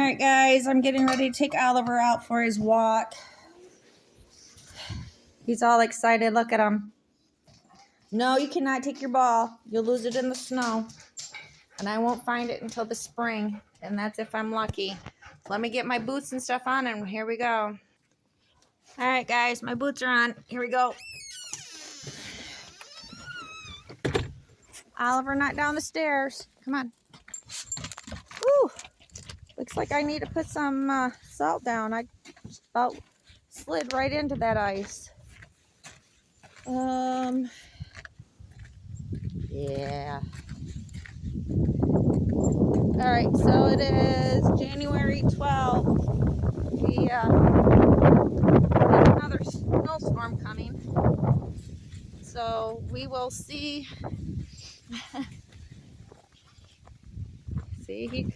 Alright guys, I'm getting ready to take Oliver out for his walk. He's all excited. Look at him. No, you cannot take your ball. You'll lose it in the snow. And I won't find it until the spring. And that's if I'm lucky. Let me get my boots and stuff on and here we go. Alright guys, my boots are on. Here we go. Oliver, not down the stairs. Come on. Woo! Looks like I need to put some salt down. I just about slid right into that ice. Yeah. Alright, so it is January 12th. We have another snowstorm coming. So we will see. See,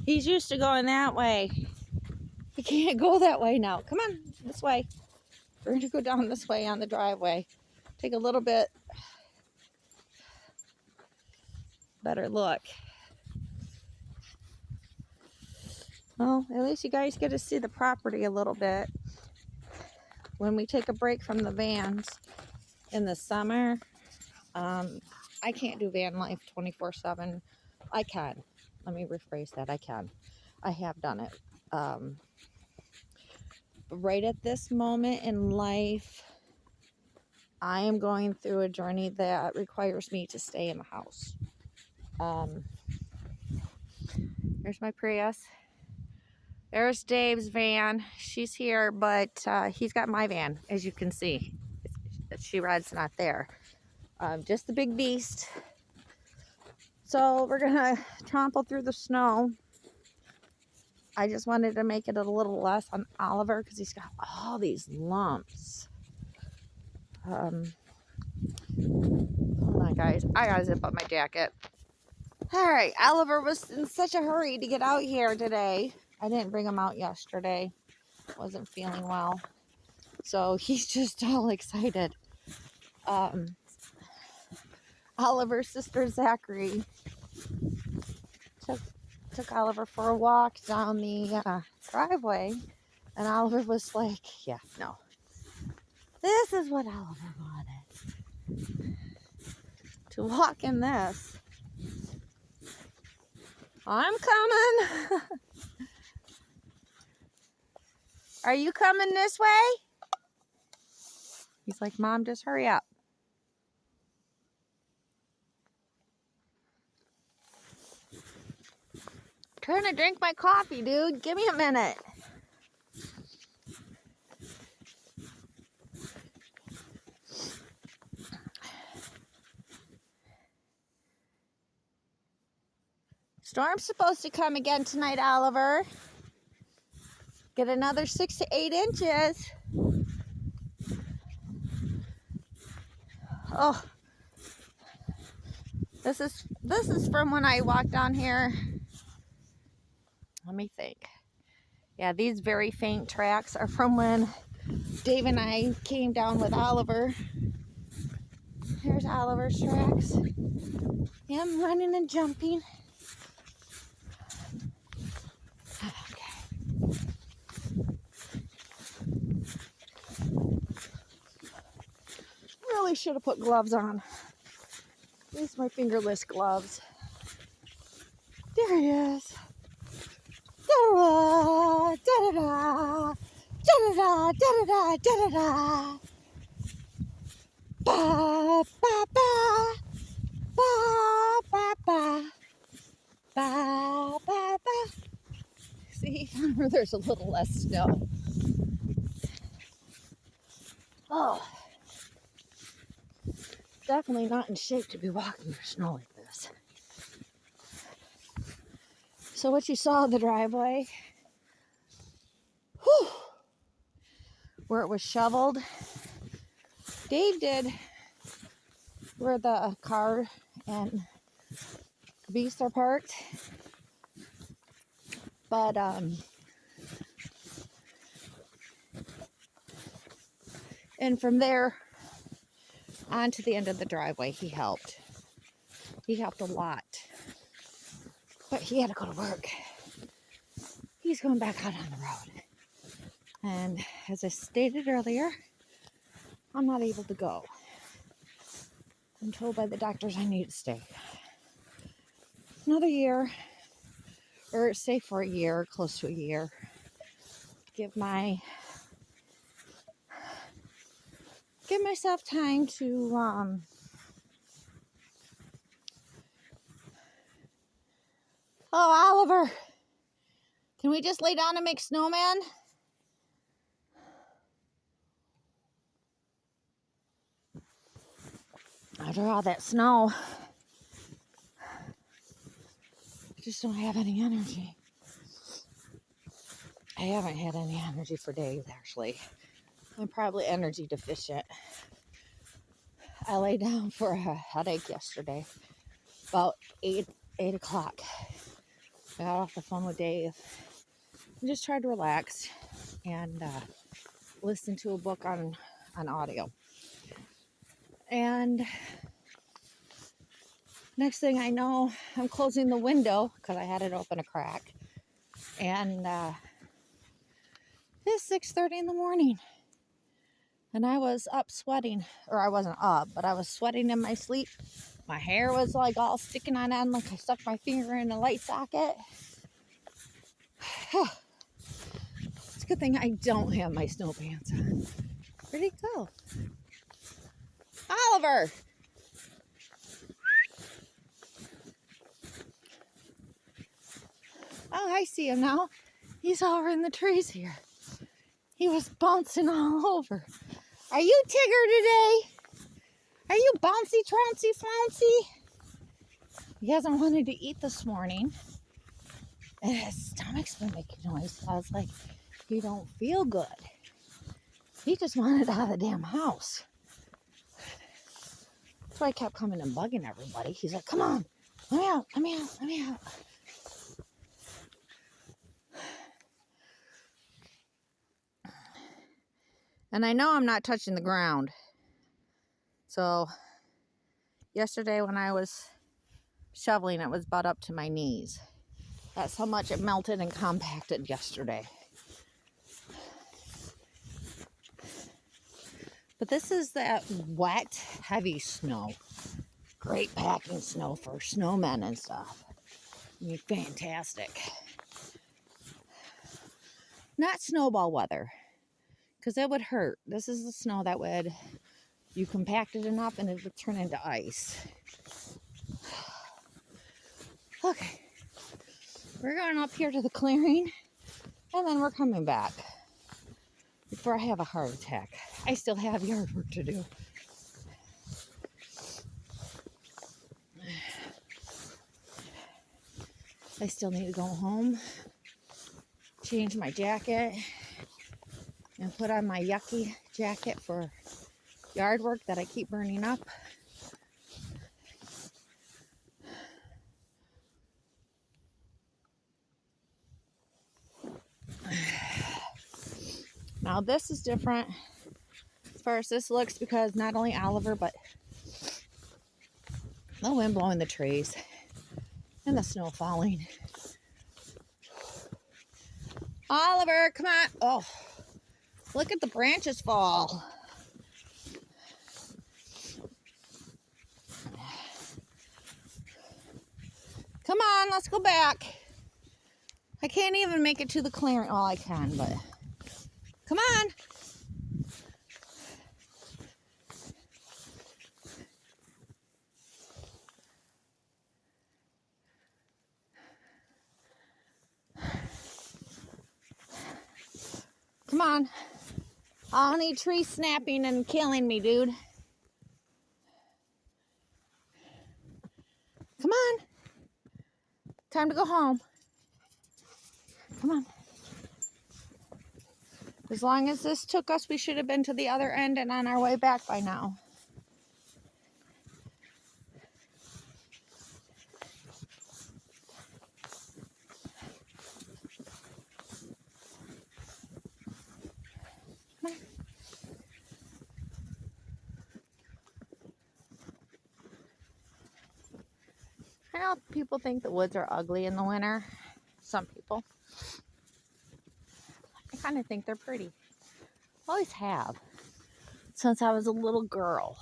he's used to going that way. He can't go that way now. Come on, this way. We're going to go down this way on the driveway. Take a little bit better look. Well, at least you guys get to see the property a little bit. When we take a break from the vans in the summer, I can't do van life 24/7. I can. Let me rephrase that. I can. I have done it. But right at this moment in life, I am going through a journey that requires me to stay in the house. There's my Prius. There's Dave's van. She's here, but he's got my van, as you can see. She-Rod's not there. Just the big beast. So we're gonna trample through the snow. I just wanted to make it a little less on Oliver because he's got all these lumps. Hold on, guys. I gotta zip up my jacket. All right, Oliver was in such a hurry to get out here today. I didn't bring him out yesterday. Wasn't feeling well. So he's just all excited. Oliver's sister Zachary took Oliver for a walk down the driveway, and Oliver was like, yeah, no. This is what Oliver wanted. To walk in this. I'm coming. Are you coming this way? He's like, Mom, just hurry up. Trying to drink my coffee, dude. Give me a minute. Storm's supposed to come again tonight, Oliver. Get another 6 to 8 inches. Oh, this is from when I walked down here. Let me think. Yeah, these very faint tracks are from when Dave and I came down with Oliver. Here's Oliver's tracks. Him running and jumping. Okay. Really should have put gloves on. These are my fingerless gloves. There he is. Da-da-da, da-da-da, da-da-da, da-da-da, da-da-da. Ba, ba, ba, ba, ba, ba, ba, ba, ba. See, there's a little less snow. Oh, definitely not in shape to be walking through snow like this. So what you saw in the driveway, whew, where it was shoveled, Dave did where the car and beast are parked. But and from there on to the end of the driveway, he helped. He helped a lot. But he had to go to work. He he's going back out on the road. And as I stated earlier, I'm not able to go. I'm told by the doctors I need to stay another year, or stay for a year, close to a year. Give myself time to oh, Oliver, can we just lay down and make snowmen? After all that snow, I just don't have any energy. I haven't had any energy for days, actually. I'm probably energy deficient. I lay down for a headache yesterday, about 8 o'clock. I got off the phone with Dave and just tried to relax and listen to a book on audio. And next thing I know, I'm closing the window because I had it open a crack. And it's 6:30 in the morning. And I was up sweating, or I wasn't up, but I was sweating in my sleep. My hair was like all sticking on end, like I stuck my finger in a light socket. It's a good thing I don't have my snow pants on. Where'd he go? Oliver! Oh, I see him now. He's over in the trees here. He was bouncing all over. Are you Tigger today? Are you bouncy, trouncy, flouncy? He hasn't wanted to eat this morning. And his stomach's been making noise. I was like, he don't feel good. He just wanted out of the damn house. That's why I kept coming and bugging everybody. He's like, come on, let me out, let me out, let me out. And I know I'm not touching the ground. So yesterday when I was shoveling, it was about up to my knees. That's how much it melted and compacted yesterday. But this is that wet, heavy snow. Great packing snow for snowmen and stuff. I mean, fantastic. Not snowball weather, because that would hurt. This is the snow that would, you compact it enough and it would turn into ice. Okay. We're going up here to the clearing, and then we're coming back before I have a heart attack. I still have yard work to do. I still need to go home, change my jacket, and put on my yucky jacket for yard work that I keep burning up. Now this is different as far as this looks, because not only Oliver, but the wind blowing the trees and the snow falling. Oliver, come on. Oh, look at the branches fall. Come on, let's go back. I can't even make it to the clearing. Oh, I can, but come on. Come on. I don't need trees snapping and killing me, dude. Come on. Time to go home. Come on. As long as this took us, we should have been to the other end and on our way back by now. I know people think the woods are ugly in the winter. Some people. I kind of think they're pretty. Always have. Since I was a little girl.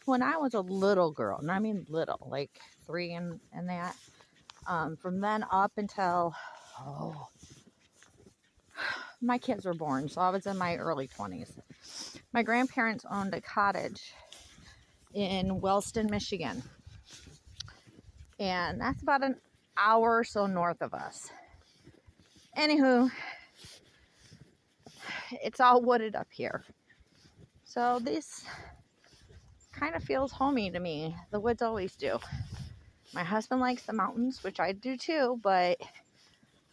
When I was a little girl, and I mean little, like 3 and that, from then up until, my kids were born, so I was in my early 20s. My grandparents owned a cottage in Wellston, Michigan. And that's about an hour or so north of us. Anywho, it's all wooded up here. So this kind of feels homey to me. The woods always do. My husband likes the mountains, which I do too, but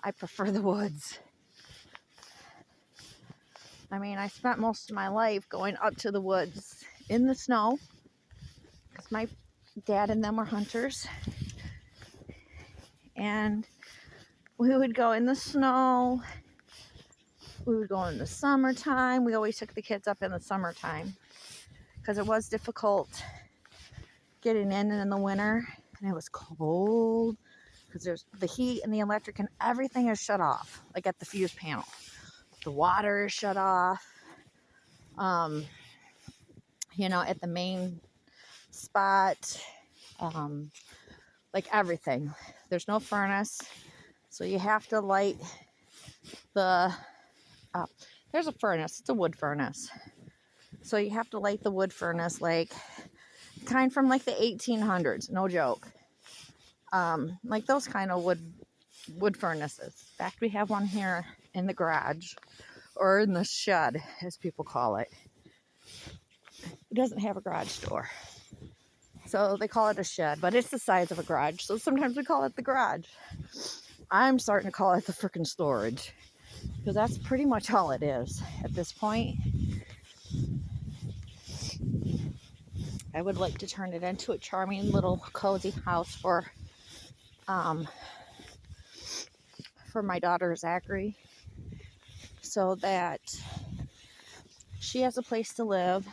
I prefer the woods. I mean, I spent most of my life going up to the woods in the snow because my dad and them were hunters. And we would go in the snow. We would go in the summertime. We always took the kids up in the summertime because it was difficult getting in the winter, and it was cold because there's the heat and the electric and everything is shut off, like at the fuse panel. The water is shut off. At the main spot, like everything. There's no furnace, so you have to light there's a furnace. It's a wood furnace. So you have to light the wood furnace, like kind from like the 1800s, no joke. Like those kind of wood furnaces. In fact, we have one here in the garage, or in the shed, as people call it. It doesn't have a garage door, so they call it a shed, but it's the size of a garage, so sometimes we call it the garage. I'm starting to call it the freaking storage, because that's pretty much all it is at this point. I would like to turn it into a charming little cozy house for my daughter Zachary, so that she has a place to live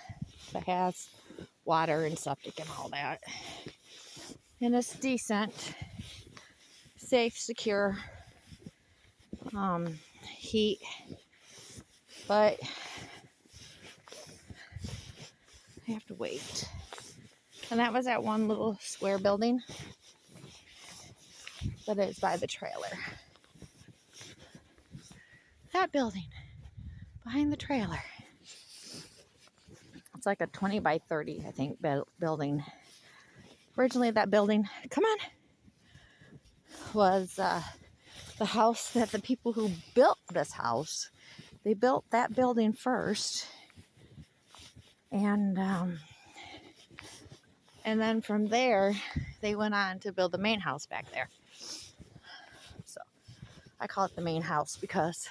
that has water and septic and all that, and it's decent, safe, secure, heat. But I have to wait. And that was that one little square building that is by the trailer. That building behind the trailer. It's like a 20 by 30, I think, building. Originally, that building, come on, was the house that the people who built this house, they built that building first. And then from there, they went on to build the main house back there. So I call it the main house because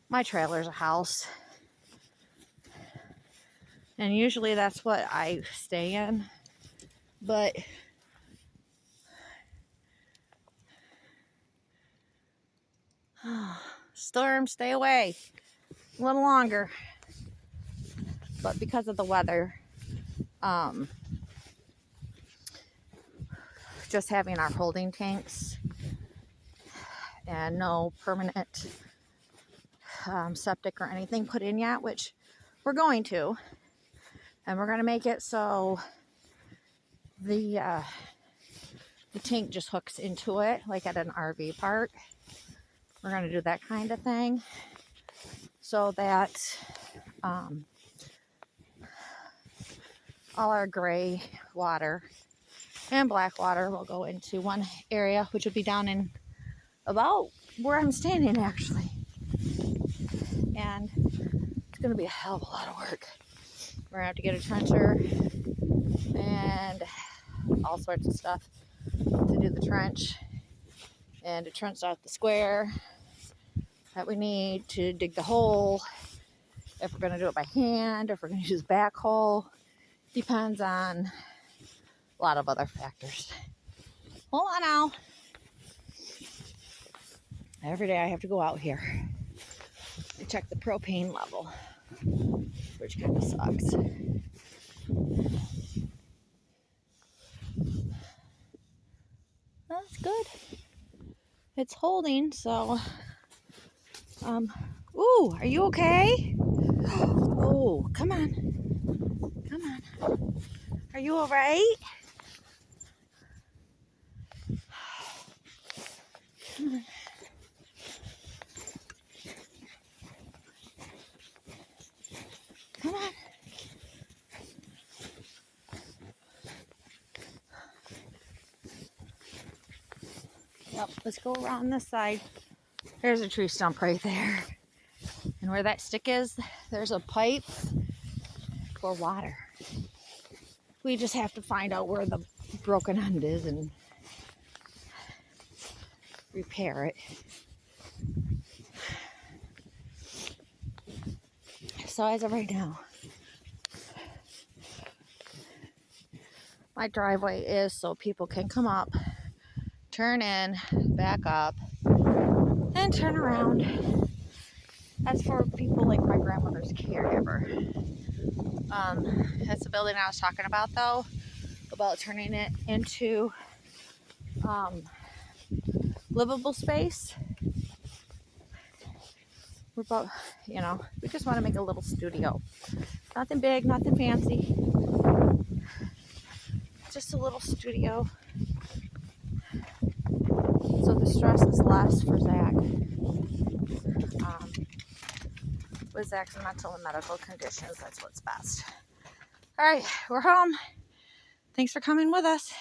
my trailer's a house. And usually that's what I stay in. But storms, stay away a little longer. But because of the weather, just having our holding tanks and no permanent septic or anything put in yet, which we're going to. And we're going to make it so the tank just hooks into it, like at an RV park. We're going to do that kind of thing so that all our gray water and black water will go into one area, which would be down in about where I'm standing, actually. And it's going to be a hell of a lot of work. We're going to have to get a trencher and all sorts of stuff to do the trench, and to trench out the square that we need to dig the hole. If we're going to do it by hand, if we're going to use backhoe, depends on a lot of other factors. Hold on now. Every day I have to go out here to check the propane level, which kind of sucks. That's good. it's holding, so, ooh, are you okay? Oh, come on. Come on. Are you all right? Come on. Come on. Yep, let's go around this side. There's a tree stump right there. And where that stick is, there's a pipe for water. We just have to find out where the broken end is and repair it. So as of right now, my driveway is so people can come up, turn in, back up, and turn around. That's for people like my grandmother's caregiver. That's the building I was talking about, though, about turning it into livable space. We're about, we just want to make a little studio. Nothing big, nothing fancy. Just a little studio. So the stress is less for Zach. With Zach's mental and medical conditions, that's what's best. All right, we're home. Thanks for coming with us.